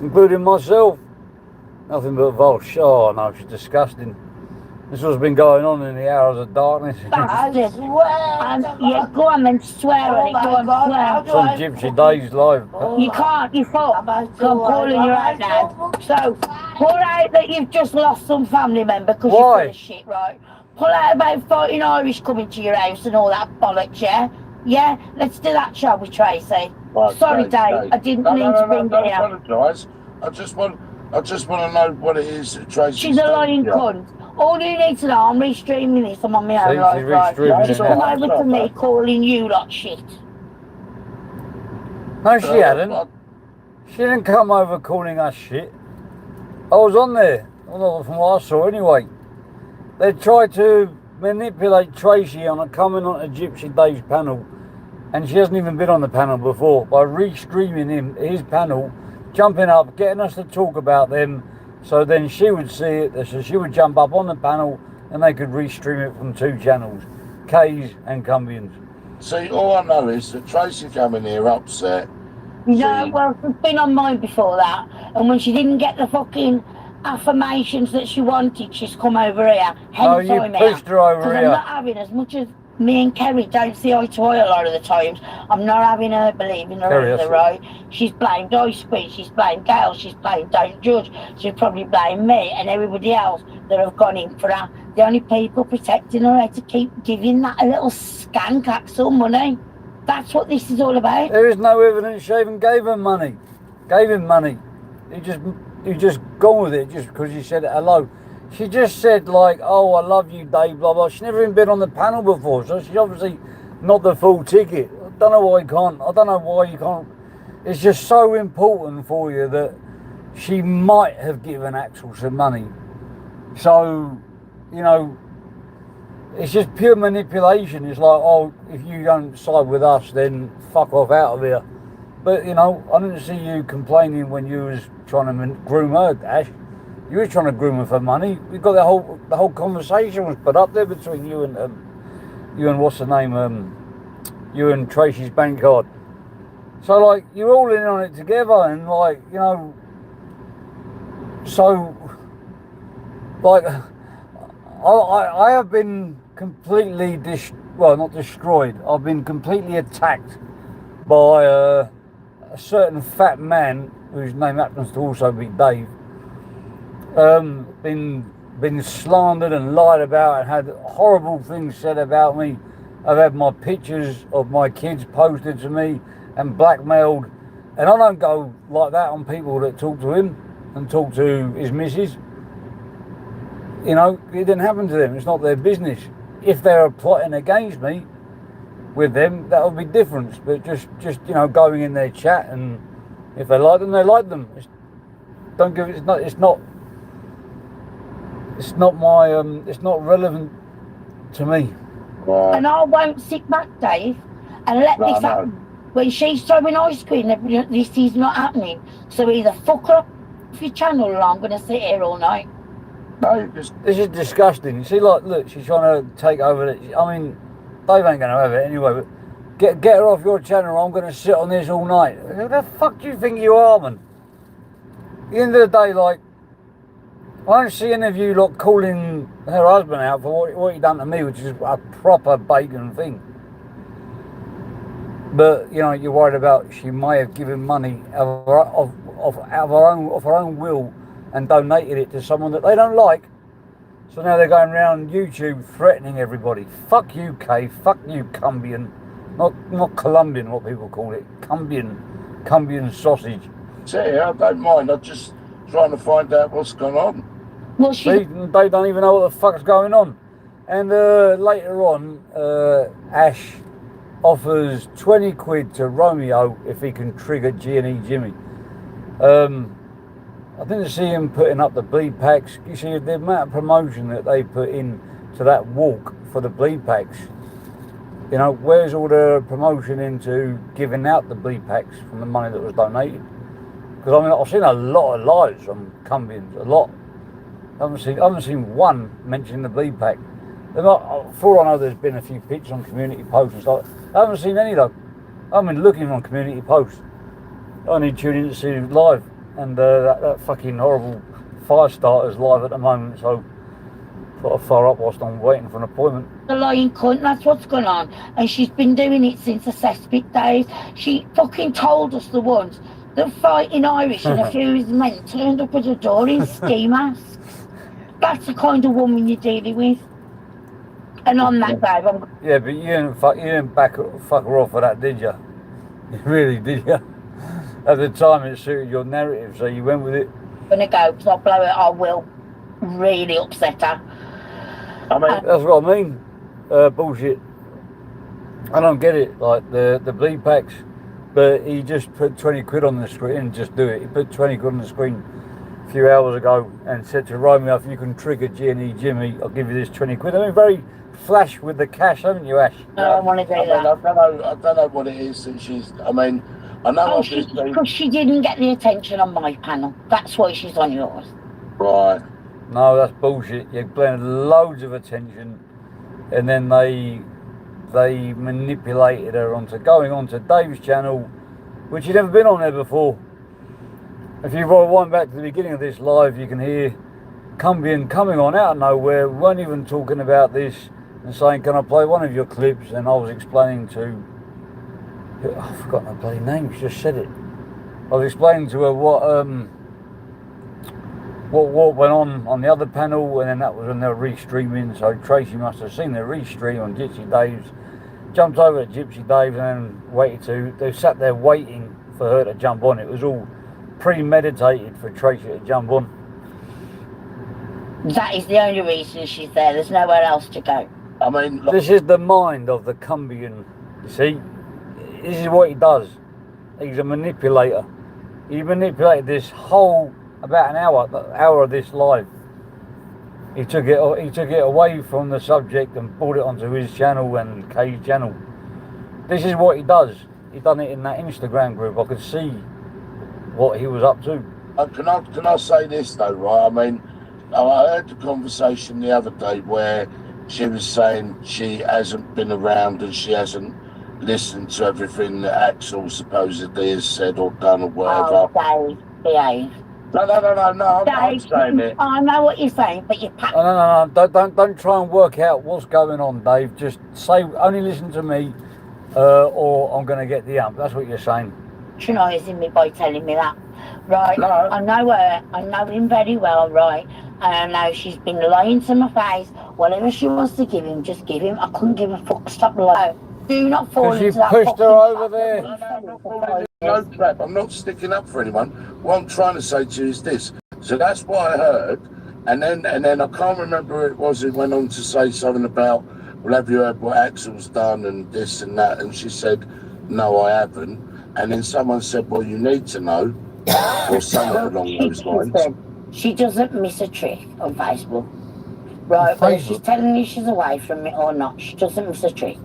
including myself. Nothing but Volsh. Oh no, she's disgusting. This has been going on in the hours of darkness. Bastard. Yeah, go on then, swear on it, go on, swear. It's on Gypsy Days Live. You can't, you fuck. So I'm calling you out now. So, pull out that you've just lost some family member because you're full of shit, right? Pull out about fighting Irish coming to your house and all that bollocks, yeah? Yeah? Let's do that, shall we, Tracy? Well, sorry, Dave, I didn't mean to bring it up. Apologise. I just want to know what it is that Tracy. She's a lying cunt. All you need to know, I'm restreaming this, I'm on my own life, right? Just come over to me calling you lot shit. No, she hadn't. She didn't come over calling us shit. I was on there. Well, from what I saw anyway. They tried to manipulate Tracy on coming on a Gypsy Days panel, and she hasn't even been on the panel before, by re-streaming his panel, jumping up, getting us to talk about them, so then she would see it, so she would jump up on the panel and they could re-stream it from 2 channels, K's and Cumbian's. See, all I know is that Tracy coming here upset. No, well, she's been on mine before that, and when she didn't get the fucking affirmations that she wanted, she's come over here. Hence you pushed her over here. I'm not having, as much as me and Kerry don't see eye to eye a lot of the times, I'm not having her believing her either, right? She's blamed Ice Cream, she's blamed Gail, she's blamed Don't Judge, she's probably blamed me and everybody else that have gone in for her. The only people protecting her are to keep giving that a little skank Axel money. That's what this is all about. There is no evidence she even gave him money. Gave him money. He just gone with it just because he said hello. She just said like, oh, I love you, Dave, blah, blah. She's never even been on the panel before, so she's obviously not the full ticket. I don't know why you can't. It's just so important for you that she might have given Axel some money. So, you know, it's just pure manipulation. It's like, oh, if you don't side with us, then fuck off out of here. But, you know, I didn't see you complaining when you was trying to groom her, Ash. You were trying to groom her for money. We got the whole conversation was put up there between you and what's the name, you and Tracy's bank card. So like you're all in on it together, and like, you know, so like I have been completely not destroyed. I've been completely attacked by a certain fat man whose name happens to also be Dave. Been slandered and lied about and had horrible things said about me. I've had my pictures of my kids posted to me and blackmailed, and I don't go like that on people that talk to him and talk to his missus. You know, it didn't happen to them. It's not their business. If they're plotting against me with them, that would be different. But just you know, going in their chat, and if they like them, they like them. It's not relevant to me. And I won't sit back, Dave, and let this happen. When she's throwing ice cream, this is not happening. So either fuck her off your channel or I'm going to sit here all night. No, this is disgusting. See, like, look, she's trying to take over it. I mean, Dave ain't going to have it anyway, but get her off your channel or I'm going to sit on this all night. Who the fuck do you think you are, man? At the end of the day, like, I don't see any of you lot calling her husband out for what he done to me, which is a proper bacon thing. But you know, you're worried about she may have given money of her own will and donated it to someone that they don't like. So now they're going around YouTube threatening everybody. Fuck you, Kay. Fuck you, Cumbian. Not Colombian, what people call it. Cumbian sausage. See, I don't mind. I'm just trying to find out what's going on. Well, See, they don't even know what the fuck's going on. And later on, Ash offers 20 quid to Romeo if he can trigger GNE Jimmy. I didn't see him putting up the bleed packs. You see, the amount of promotion that they put in to that walk for the bleed packs. You know, where's all the promotion into giving out the bleed packs from the money that was donated? Because I mean, I've seen a lot of lives on Cumbians, a lot. I haven't seen one mention the bleed pack. For I know there's been a few pictures on community posts and stuff. I haven't seen any though. I've been looking on community posts. I only tune in to see it live, and that fucking horrible fire starter's live at the moment. So got to fire up whilst I'm waiting for an appointment. The lying cunt, that's what's going on. And she's been doing it since the cesspit days. She fucking told us the ones that fighting Irish and a few of his men turned up at the door in ski masks. That's the kind of woman you're dealing with. And on that day, yeah, but you didn't fuck her off for that, did you? You really did, you? At the time, it suited your narrative, so you went with it. I'm gonna go because I'll blow it. I will really upset her. I mean, that's what I mean. Bullshit. I don't get it. Like the bleed packs, but he just put 20 quid on the screen and just do it. He put 20 quid on the screen a few hours ago and said to Romeo, if you can trigger GNE Jimmy, I'll give you this 20 quid. I mean, very flash with the cash, haven't you, Ash? No, I want to do that. I don't know what it is that she's. I mean, I know because she didn't get the attention on my panel. That's why she's on yours. Right. No, that's bullshit. You're playing loads of attention, and then they manipulated her onto going onto Dave's channel, which she'd never been on there before. If you rewind back to the beginning of this live, you can hear Cumbian coming on out of nowhere. We weren't even talking about this and saying, "Can I play one of your clips?" And I was explaining to, I've forgotten her bloody name. She just said it. I was explaining to her what went on the other panel, and then that was when they were restreaming. So Tracy must have seen the restream on Gypsy Dave's, jumped over at Gypsy Dave, and then they sat there waiting for her to jump on. It was all premeditated for Tracy to jump on. That is the only reason she's there. There's nowhere else to go. I mean, this is the mind of the Cumbian. You see, this is what he does. He's a manipulator. He manipulated this whole about an hour of this live. He took it away from the subject and brought it onto his channel and Kay's channel. This is what he does. He done it in that Instagram group. I could see what he was up to. Can I say this though, right? I mean, I heard the conversation the other day where she was saying she hasn't been around and she hasn't listened to everything that Axel supposedly has said or done or whatever. Oh, Dave, behave. No, I'm not saying it. I know what you're saying, but you're No. Don't try and work out what's going on, Dave. Just say, only listen to me, or I'm going to get the ump. That's what you're saying. Patronising me by telling me that, right? No. I know her. I know him very well, right? And I know she's been lying to my face. Whatever she wants to give him, just give him. I couldn't give a fuck. Stop lying. Do not fall into that. Because you pushed her over there. No crap, I'm not sticking up for anyone. What I'm trying to say to you is this. So that's what I heard, and then I can't remember who it was who went on to say something about, well, have you heard what Axel's done and this and that? And she said, no, I haven't. And then someone said, well, you need to know, or something along those lines. She doesn't miss a trick on Facebook. Right, whether she's telling you she's away from it or not, she doesn't miss a trick.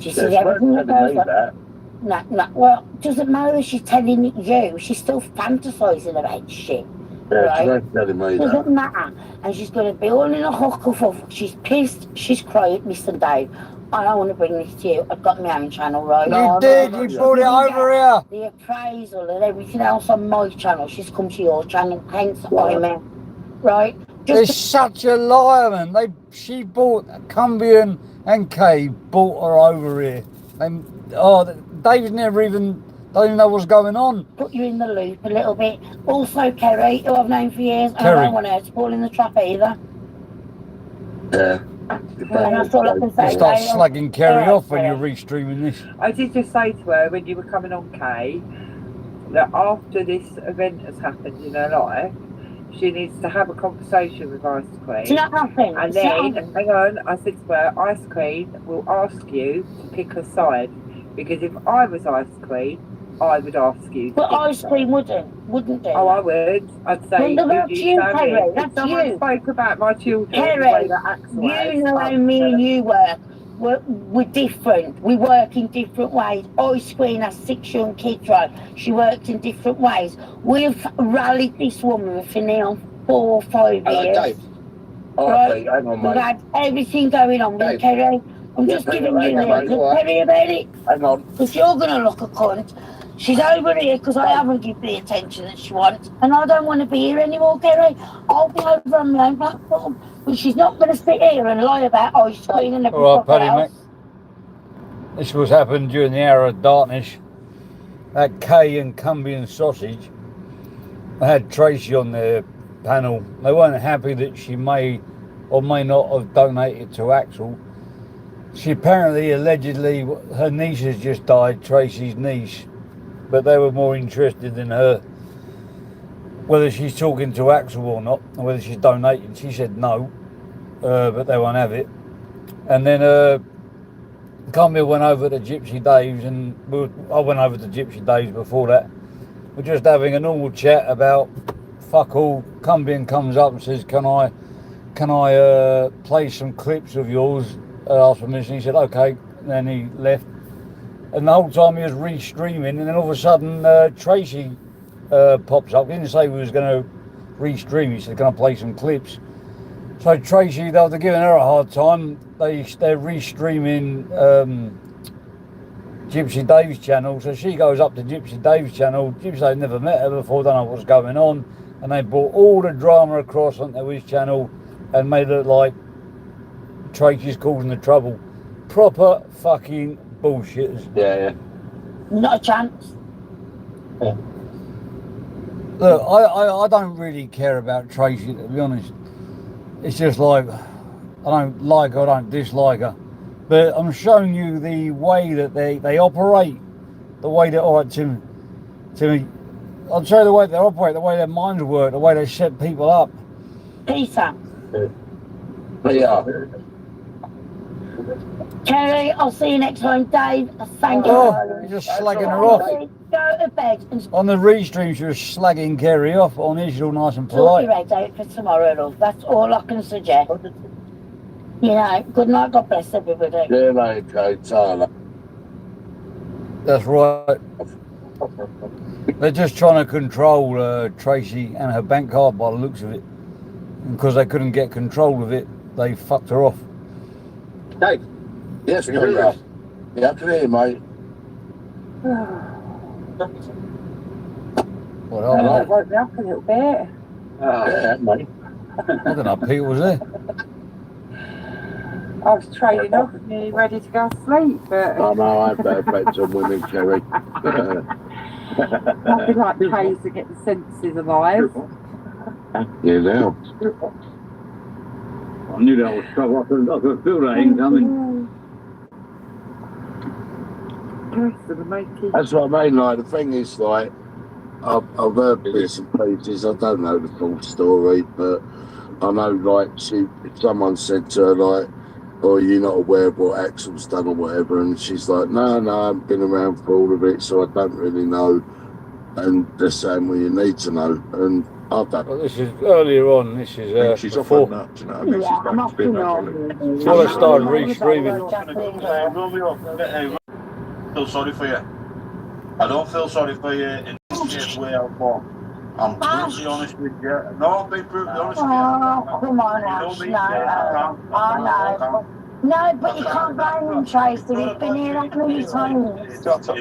She says everything that goes on. No, well, it doesn't matter if she's telling you, she's still fantasising about shit. Yeah, right? she's telling me doesn't that. matter. And she's going to be all in a huckle. She's pissed, she's crying. Listen, Dave, I don't want to bring this to you. I've got my own channel, right? You did, you brought it over here. The appraisal and everything else on my channel, she's come to your channel, hence I'm in. Right? It's such a liar, man. She bought Cumbian and Kay brought her over here. And Dave's never even don't even know what's going on. Put you in the loop a little bit. Also, Kerry, who I've known for years, Kerry. I don't want her to fall in the trap either. Yeah. And that's all I can say. You start slagging Kerry off when you're restreaming this. I did just say to her when you were coming on, Kay, that after this event has happened in her life, she needs to have a conversation with Ice Queen. It's not happening. And then, hang on, I said to her, Ice Queen will ask you to pick a side. Because if I was Ice Queen, I would ask you to But pick Ice a side. Queen wouldn't do. Oh, I would. I'd say, Well, that's you, Kerry. if That's someone you. spoke about my children, the Kerry, way that Axel has, you know how me and you work. We're different. We work in different ways. Ice Queen has 6 young kids, right? She works in different ways. We've rallied this woman for now 4 or 5 years. Dave. Right? Hang on, We've mate. had everything going on with Kerry. I'm just giving you a little Kerry about it. Hang on. Because you're going to look a cunt. She's over here because I haven't given the attention that she wants. And I don't want to be here anymore, Kerry. I'll be over on my own platform. But she's not going to sit here and lie about Ice Queen and everything else. Paddy, mate. This was happened during the hour of darkness. That K and Cumbian sausage. I had Tracy on their panel. They weren't happy that she may or may not have donated to Axel. She apparently, allegedly, her niece has just died, Tracy's niece, but they were more interested in her, whether she's talking to Axel or not, or whether she's donating. She said no, but they won't have it. And then Cumbian went over to Gypsy Dave's, and I went over to Gypsy Dave's before that. We're just having a normal chat about fuck all. Cumbian comes up and says, can I play some clips of yours? Asked permission. He said okay, and then he left. And the whole time he was restreaming, and then all of a sudden Tracy pops up. He didn't say we was going to restream. He said, can I play some clips? So Tracy, they were giving her a hard time. They're restreaming Gypsy Dave's channel. So she goes up to Gypsy Dave's channel. Gypsy Dave never met her before, don't know what's going on. And they brought all the drama across onto his channel and made it look like Tracy's causing the trouble. Proper fucking bullshitters. Yeah. Not a chance. Yeah. Look, I don't really care about Tracy, to be honest. It's just like, I don't like her, I don't dislike her. But I'm showing you the way that they operate. The way that, alright, Timmy, I'll show you the way they operate, the way their minds work, the way they set people up. Peter. Yeah. Kerry, I'll see you next time. Dave, thank you. Oh, you're just slagging her off. Go to bed and On the restream, she was slagging Kerry off. On here, she's all nice and sort polite. your head out for tomorrow, love. That's all I can suggest. You know, good night, God bless everybody. Yeah, mate, okay, Tyler. That's right. They're just trying to control Tracy and her bank card by the looks of it. And because they couldn't get control of it, they fucked her off. Dave. Yes, we can hear. Yeah, I can hear you, mate. What Oh, else? it woke me up a little bit. Yeah, mate. I don't know, Peter was there. I was trading off, nearly ready to go to sleep, but I know, I have that effect on women, Kerry. nothing like pays to get the senses alive. Yeah, now. I knew that was trouble. I could feel that incoming. That's what I mean, like, the thing is, like, I've heard bits and pieces, I don't know the full story, but I know, like, if someone said to her, like, oh, you're not aware of what Axel's done or whatever, and she's like, no, I haven't been around for all of it, so I don't really know, and they're saying, well, you need to know, and I don't. Well, this is earlier on, this is She's before, off on that, you know. I mean, she's I'm back, off she's been back for a tomorrow. before they started restreaming. I feel sorry for you. I don't feel sorry for you in the way I thought. I'm brutally honest with you. No, I'm being brutally honest with you. Oh, come on, Ash. No. No, but you can't blame him, Tracy. We've been here that many times. It's not a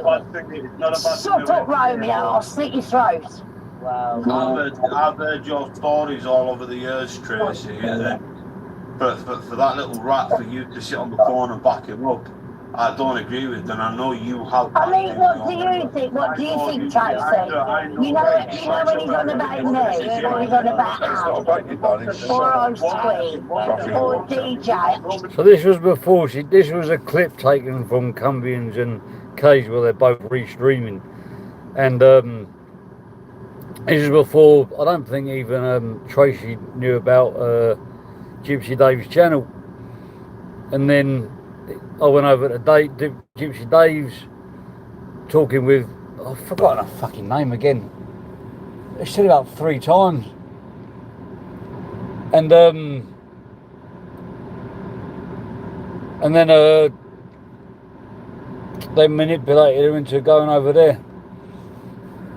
bad thing. It's not a bad thing. Shut up, Romeo. I'll slit your throat. Wow. I've heard your stories all over the years, Tracy. But for that little rat, for you to sit on the phone and back him up, I don't agree with, and I know you have. I mean, what do you think? What do you think, Tracy? You know when he's on about me, when he's on about Al, or Ice Queen, or DJ. So this was before this was a clip taken from Cumbians and Cage where they're both restreaming, and This is before, I don't think even Tracy knew about Gypsy Dave's channel. And then I went over to Gypsy Dave's, talking with, I've forgotten her fucking name again. They said it about 3 times. And then they manipulated her into going over there.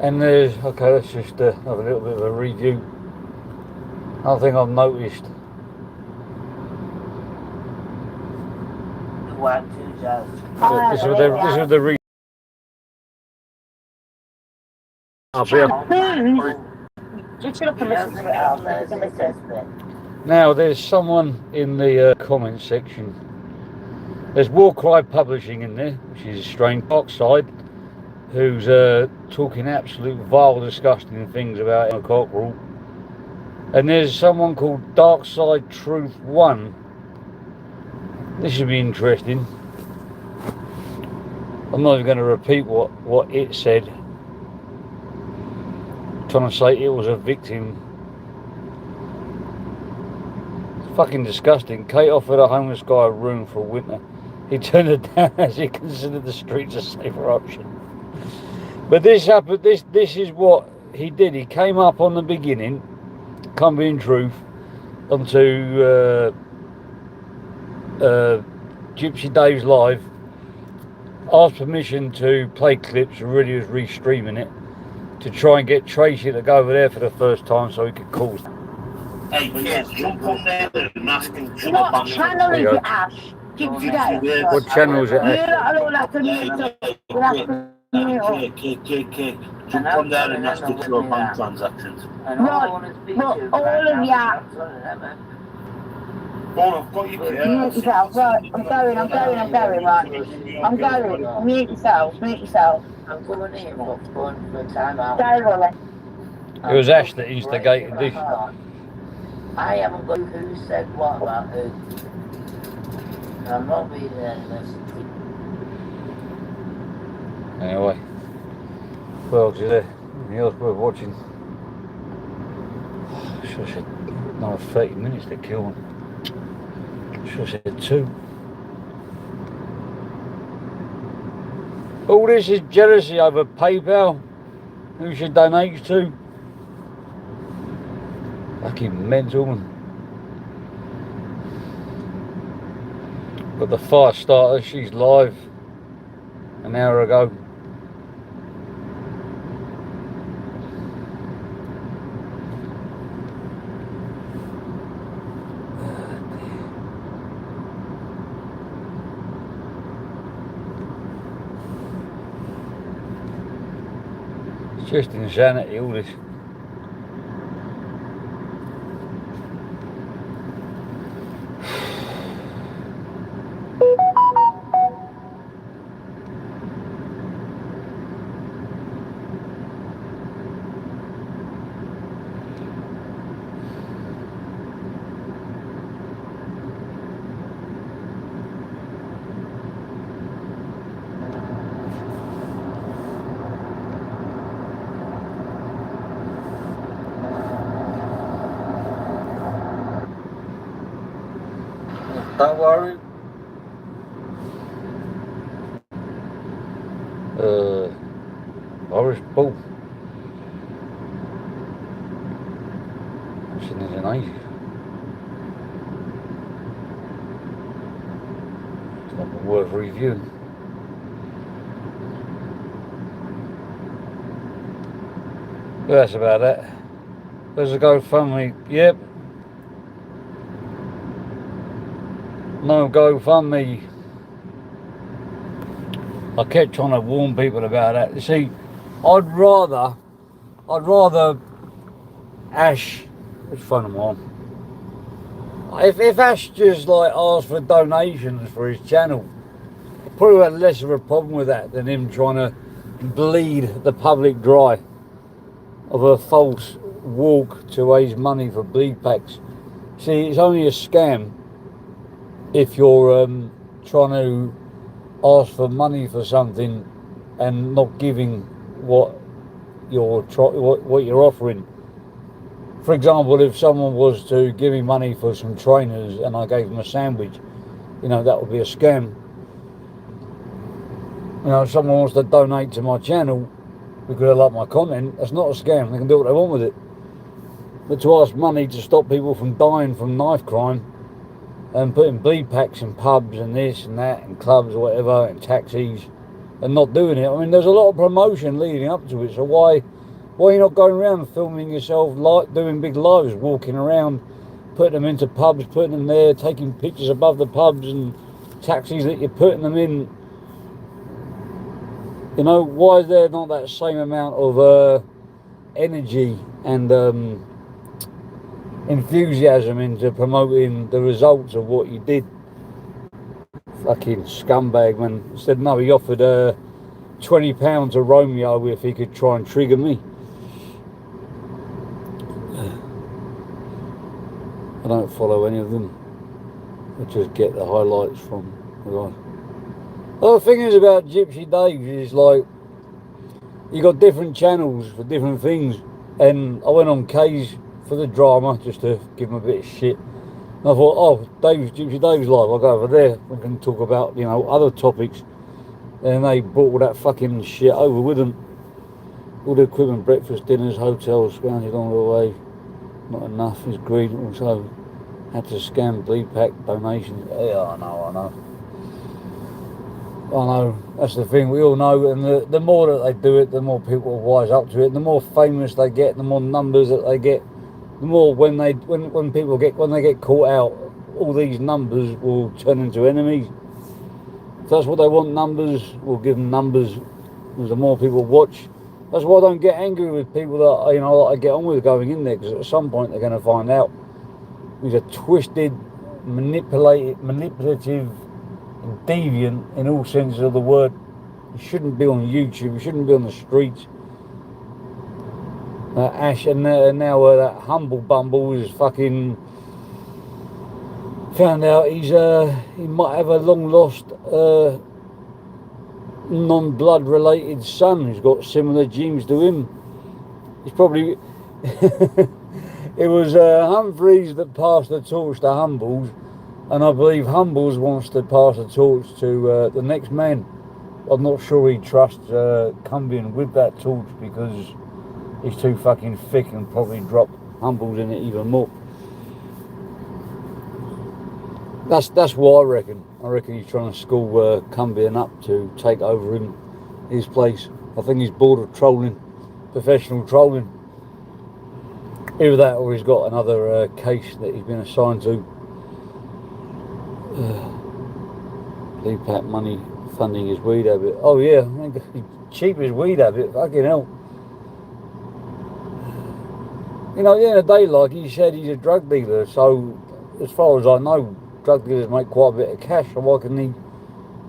And there's, okay, let's just have a little bit of a review. I think I've noticed. This is the re up here. Just look and listen to it. Now there's someone in the comment section. There's Warcry Publishing in there, which is a strange Oxide, who's talking absolute vile, disgusting things about Emma Cockerell. And there's someone called Dark Side Truth 1. This should be interesting. I'm not even going to repeat what it said. Trying to say it was a victim. It's fucking disgusting. Kate offered a homeless guy a room for a winter. He turned it down as he considered the streets a safer option. But this happened. This is what he did. He came up on the beginning, come in truth, onto Gypsy Dave's live, asked permission to play clips, and really was restreaming it to try and get Tracy to go over there for the first time so he could call. Hey kids, jump on there and ask him to What channel is it, Ash? Gypsy Dave? What channel is it? Jump on there and ask him to bank transactions. Right, well, all of you. Go on, I've got you, kid. Mute yourself, right, I'm going, right. I'm going, mute yourself. I'm coming in, what's going for a timeout? Go, Willie. It was Ash that instigated this. I haven't got who said what about who. I'm not being there listening. Anyway, well, is there anything else worth watching? Should have said another 30 minutes to kill one. Should have said 2. All this is jealousy over PayPal. Who should donate to? Fucking mental, man. Got the fire starter, she's live an hour ago. It's just insanity, all this. Don't worry. Irish bull. I've seen it in ages. It's not worth reviewing. But that's about it. There's a GoFundMe. Yep. No GoFundMe. I kept trying to warn people about that. You see, I'd rather Ash, which phone am I on? If Ash just like asked for donations for his channel, I probably had less of a problem with that than him trying to bleed the public dry of a false walk to raise money for bleed packs. See, it's only a scam if you're trying to ask for money for something and not giving what what you're offering. For example, if someone was to give me money for some trainers and I gave them a sandwich, you know, that would be a scam. You know, if someone wants to donate to my channel because they like my content, that's not a scam. They can do what they want with it. But to ask money to stop people from dying from knife crime and putting bleed packs in pubs and this and that and clubs or whatever and taxis and not doing it, I mean, there's a lot of promotion leading up to it. So why are you not going around filming yourself, like doing big lives, walking around, putting them into pubs, putting them there, taking pictures above the pubs and taxis that you're putting them in? You know, why is there not that same amount of energy and enthusiasm into promoting the results of what you did? Fucking scumbag, man. Instead, no, he offered £20 to Romeo if he could try and trigger me. I don't follow any of them. I just get the highlights from the guys. Well, the thing is about Gypsy Dave is like, you got different channels for different things, and I went on K's for the drama just to give him a bit of shit. And I thought, oh, Gypsy Dave's live, I'll go over there, we can talk about, you know, other topics. And they brought all that fucking shit over with them. All the equipment, breakfast, dinners, hotels, scrounged along the way. Not enough is greed. Also had to scam bleed pack donations. Yeah, I know. That's the thing, we all know, and the more that they do it, the more people wise up to it. The more famous they get, the more numbers that they get, the more when they get caught out, all these numbers will turn into enemies. If that's what they want, numbers, we'll give them numbers. The more people watch, that's why I don't get angry with people that, you know, that I get on with going in there, because at some point they're going to find out. These are twisted, manipulative, deviant in all senses of the word. You shouldn't be on YouTube, you shouldn't be on the streets. Ash and now that Humble Bumble is fucking found out he might have a long lost non-blood related son who's got similar genes to him. He's probably it was Humphreys that passed the torch to Humbles, and I believe Humbles wants to pass the torch to the next man. I'm not sure he trusts Cumbian with that torch because he's too fucking thick and probably drop Humbles in it even more. That's what I reckon. I reckon he's trying to school Cumbian up to take over his place. I think he's bored of trolling, professional trolling. Either that or he's got another case that he's been assigned to. Bleed pack money funding his weed habit. Oh yeah, cheap as weed habit, fucking hell. You know, at the end of the day, like he said, he's a drug dealer, so as far as I know, drug dealers make quite a bit of cash, so why couldn't he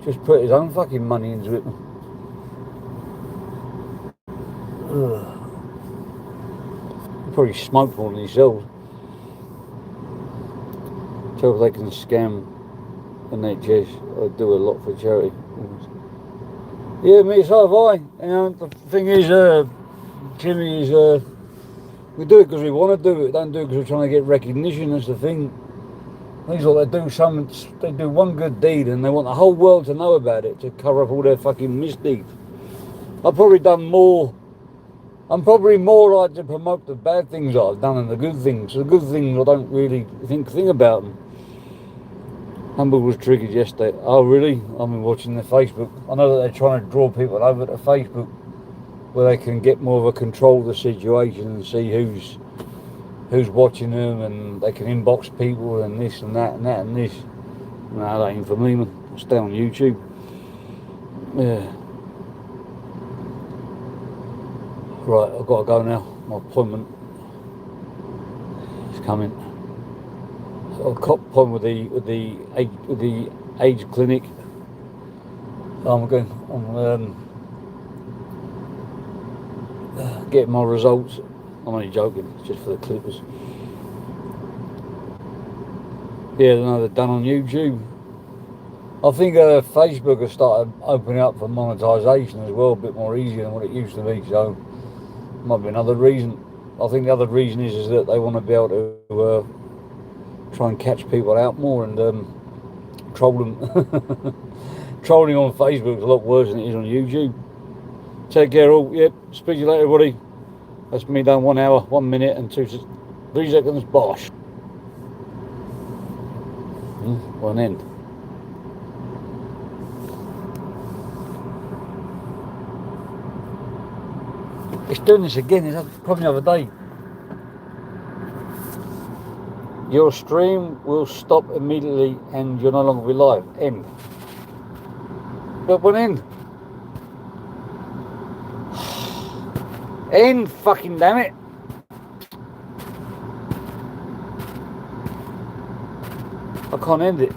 just put his own fucking money into it? He probably smoked more than he sells. Tell they can scam NHS. I do a lot for charity. Yeah, me, so have I. You know, the thing is, Jimmy, is we do it because we want to do it. We don't do it because we're trying to get recognition. That's the thing. Things like they do one good deed and they want the whole world to know about it to cover up all their fucking misdeeds. I've probably done more. I'm probably more like to promote the bad things that I've done than the good things. The good things I don't really think about them. Humble was triggered yesterday. Oh really? I've been watching their Facebook. I know that they're trying to draw people over to Facebook where they can get more of a control of the situation and see who's watching them, and they can inbox people and this and that and that and this. No, that ain't for me, man. I'll stay on YouTube. Yeah. Right, I've got to go now. My appointment is coming. I've got an appointment with the age clinic. I'm getting my results. I'm only joking, it's just for the clippers. Yeah, they're done on YouTube. I think Facebook has started opening up for monetisation as well, a bit more easier than what it used to be. So Might be another reason. I think the other reason is that they want to be able to try and catch people out more and troll them. Trolling on Facebook is a lot worse than it is on YouTube. Take care all. Yep. Speak to you later, everybody. That's me done 1 hour, 1 minute and 3 seconds. Bosh. One end. It's doing this again. It's probably the other day. Your stream will stop immediately and you're no longer be live. End. But one end. End, fucking damn it. I can't end it.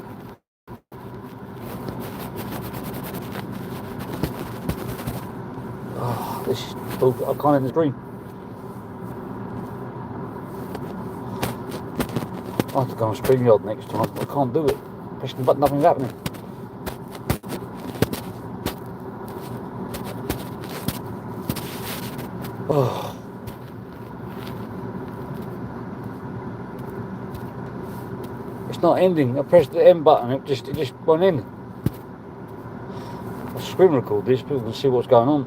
Oh, this is bullshit. I can't end the stream. I have to go on StreamYard next time. I can't do it. Pressing the button, nothing's happening. Oh. It's not ending. I pressed the end button, it just won't end. I'll screen record this, people can see what's going on.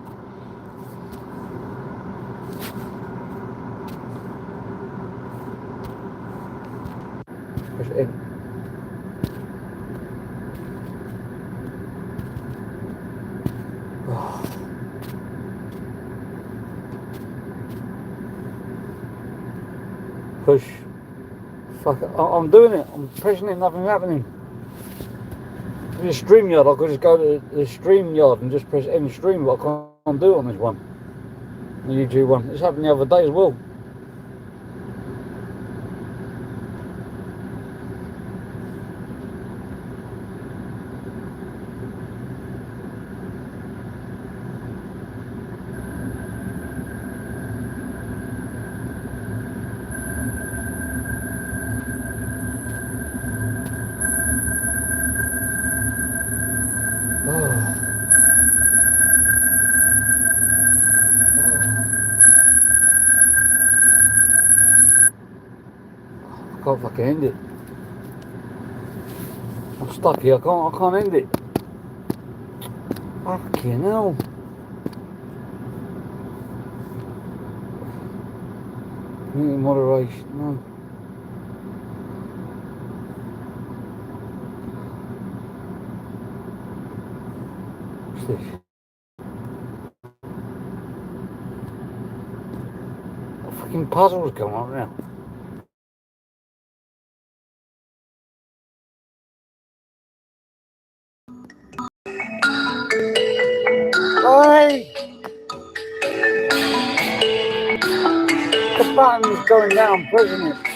Press end. Oh. Push. Fuck it. I'm doing it. I'm pressing it, nothing's happening. In the StreamYard, I could just go to the StreamYard and just press end stream, but I can't do it on this one. The YouTube one. This happened the other day as well. I can't fucking end it. I'm stuck here. I can't end it. Fucking hell. Moderation. No. What's this? What fucking puzzle's going on now? Hey! The button's going down, pressing it.